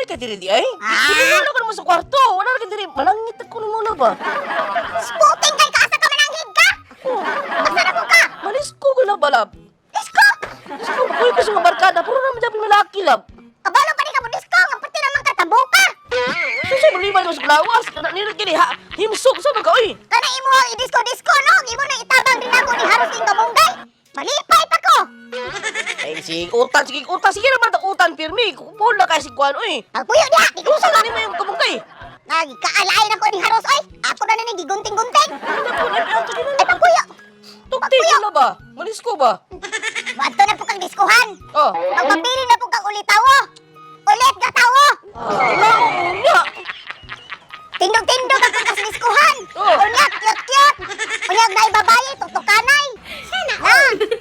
ka diri di ay. Wala ka naman sa kwarto. Wala ka diri. Malangit ako ni muna ba? Sputing kay ka asa ka mananghid ka. Asa na ko ka? Malis ko gula balap. Disko. Gusto ko ko sa mga barkada. Puro naman dapin malaki lab. Kabalo pa di ka mo disko. Ang pati naman katabo ka. Kasi malibay mo sa lawas. Nilad gini ha. Himsok sa mga oy. Kana imo ang i-disco-disco no. Imo na itabang din ako ni Haros ing kamunggay. Malipay pa ko. Ay, sige utan. Sige naman ang utan, pirmi. Pula ka si Kwan, oy. Pagpuyo diha. Di ko Usa sa na mo yung kamungkay. Nagkaalain ako ni Haros oy. Ako na ni gigunting-gunting. Ano po, nag-auto din Ay pagpuyo. Tukti ko na ba? Malis ko ba? Wadto na po kang diskuhan. Oh. Magpapili na po kang ulitawo. Ulit gatawo. Unya. Tindog-tindog ang pagkasdiskuhan. Oh. Unyag, cute-cute. Unyag na ibabayi, tuktukanay. Sana. Na,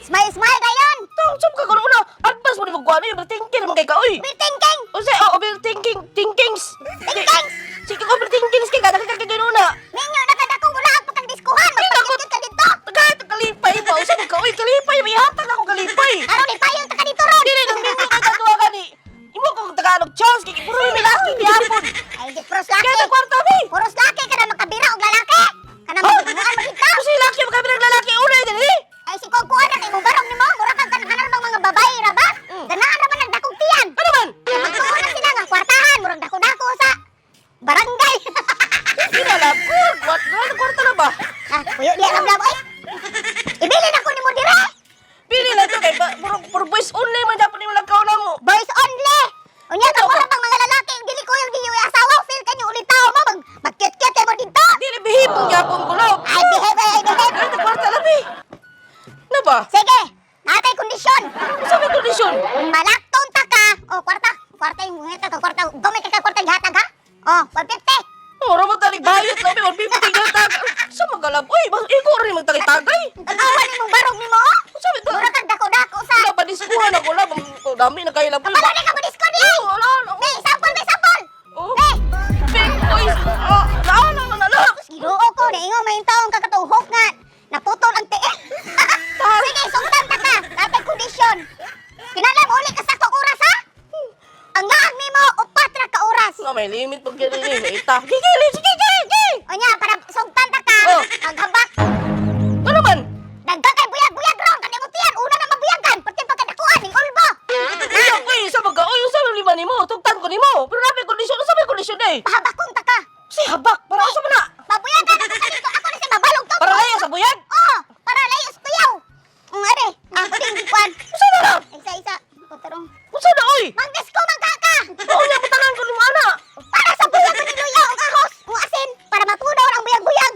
smile-smile kayon. Sum ka kuno una. Advance mo ni Kwan, oy. Overthinking naman kay ka, oy. Overthinking. O say, overthinkings. Thinkings. Sige, overthinkings kay ka. Nakikita ka una. Minyo, nakadako mo lang pag diskuhan. Magpakit ka dito. Tagay, kalipay ba? Usa mo ka, oy. Kalipay. May hatag ako kalipay. Aron ni payon ka dito ron. Dili nang minyo kay katuwa ka ni. Imo kong Tagalog chance. Kaya puro may laki gihapon. Ay, di puros laki. Kaya kwarta, mi. Puros laki ka na makabira og lalaki. Kana magbubuan magita. Kasi laki magkabilang lalaki. Una, dili. Ay, si Kukuan na kay mo barong ni mo. Mura kang kanhanan bang mga babae ra ba? Ganahan ra ba nagdakong tiyan? Ano man? Kaya magtuon na sila nga kwartahan. Murag dako-dako sa barangay. Kinalab ko. Kwarta na ba? Ah, puyo diya lab-lab oy. Ibili na ko nimo dire. Pili na to kay puro boys only man dapat ni malakaw na mo. Boys only. Unya ka mura pang mga lalaki dili ko yung diyo asawa feel kanyo ulit tao mo magkit-kit mo dito. Dili bihipong yapon ko no. Ay behave ay behave. Ito kwarta labi. Na ba? Sige, natay kondisyon. Sa may kondisyon. Malakton ta ka. Oh, kwarta yung ngeta ka kwarta. Gomay ka kwarta gihatag ha. Oh, 150. Ora mo talik bayot labi or bibiting tag. Sa magalab. Uy, iko rin magtalitagay. Awan imong barog nimo oh. Sabi to. Mura kang dako-dako sa. Wala ba diskuhan ako lab. Dami na kayo lab. Kapalo ni ka mo disco di. Wala. Hey, sample. Oh. Hey, Big boys. Naala na lab. ginuo ko na ingo may taong kakatuhok nga. Naputol ang tiil. Sige, sungtan ta ka. Natay kondisyon. Kinalam uli ka sa oras ha. Ang laang nimo upat ra ka oras. Nga may limit pag ganyan eh. May ita. Gigili. Sige. Onya, para sungtan ta ka. Oh. Ang habak. Ano man? Dagdag kay buyag-buyag ron. Kanimutian, una na mabuyagan. Pati pagkadakuan, ni ulbo. Uy, uy, sa mga, uy, sa mga lima ni mo, tugtan ko ni mo. Pero nabi kondisyon, sa may kondisyon eh. Pahabakong ta ka. Si habak, para sa mana. Mabuyagan ako ka dito. Ako na si mabalong to. Para layo sa buyag. Oh, para layo sa tuyaw. Are, ako din gikuan. Usa na lang. Isa-isa. Kutarong. Usa na, uy. Manggas ko magkaka. Oo, niya butanan ko ng ana. Para sa buyag ni luya ang ahos. Ang asin. Para matunaw ang buyag-buyag.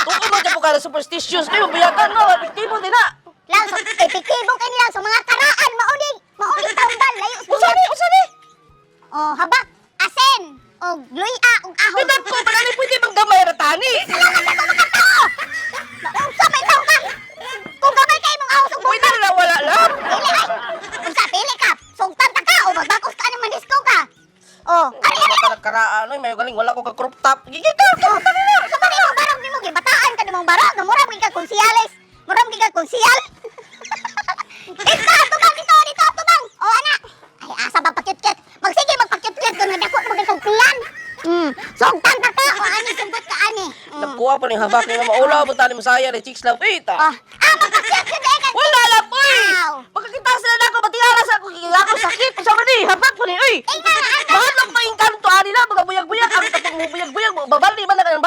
Tukoy mo dyan po ka na superstitious. Kayo, buyagan mo. Tipo din na. Lang, so, epektibo kayo nila sa mga karaan. Mauning tambal. Layo sa Usa buyag. ni, usa ni. Oh, habak. Asin. O luya ang ahos. Pitat ko, para ni pwede magdamay ratani. Salamat ako makatao. Unsa may tao ka? Kung gamay kayo mong ahos ang Pwede na wala lang. Pili ay! Unsa pili ka? Sugtan ta ka o magbakos ka naman disco ka? Oh, ari ari! Karaan, ay, may galing, wala ko ka crop top. Gigit ka, crop top na. Sa pari mo barog nimo gibataan ka nimong barog, nga mura ka konsyales. Mura ka konsyal. Dito tubang. Oh ana. Ay asa ba pakyut-kyut? Magsige magpakyut-kyut kung nadako magkang pilan. Sugtan ta ka o ani sumbot ka ani. Nagkuha pa ni habak ni maulaw, buta ni masaya, ni chicks lang. Pita. Oh, magpakyut-kyut ay ka. Wala lang, uy! Wow. Makakita sila na ako, matigaras ako, ako sakit. Sama ni, habak ko ni, uy! Mahal lang pa yung kanto, ani na, mga buyag-buyag, ang kapag mo buyag-buyag, babali ba na ka ng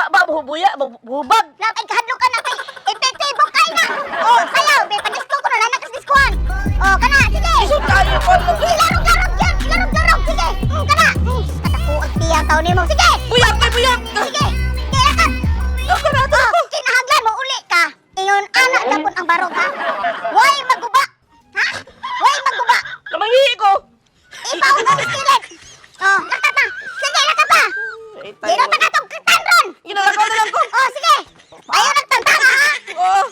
buhubag. Lap ay kahadlok ka na kay epektibo kay na. Oh, sayaw, may padisko ko na nanas diskuan. Oh, kana, sige. Isot tayo ko, Ilarog-larog yan, ilarog-larog, sige. Kana. Kataku ang tiyaw tao nimo, sige. buyag, may buyag! Sige. Kaya ka. Ako na, ito Oh, ako! kinahanglan mo uli ka. Ingon anak tapon ang barog ha. Way maguba. Ha? Way maguba. Namangihi ko! Ipaw mo istilit. Oh, lakat na. Sige, lakat na. Ay, Dino tayo. ta katong kitan ron. Ginalakaw na lang ko! Oh, sige. Ayaw nagtantanga ha. Oh!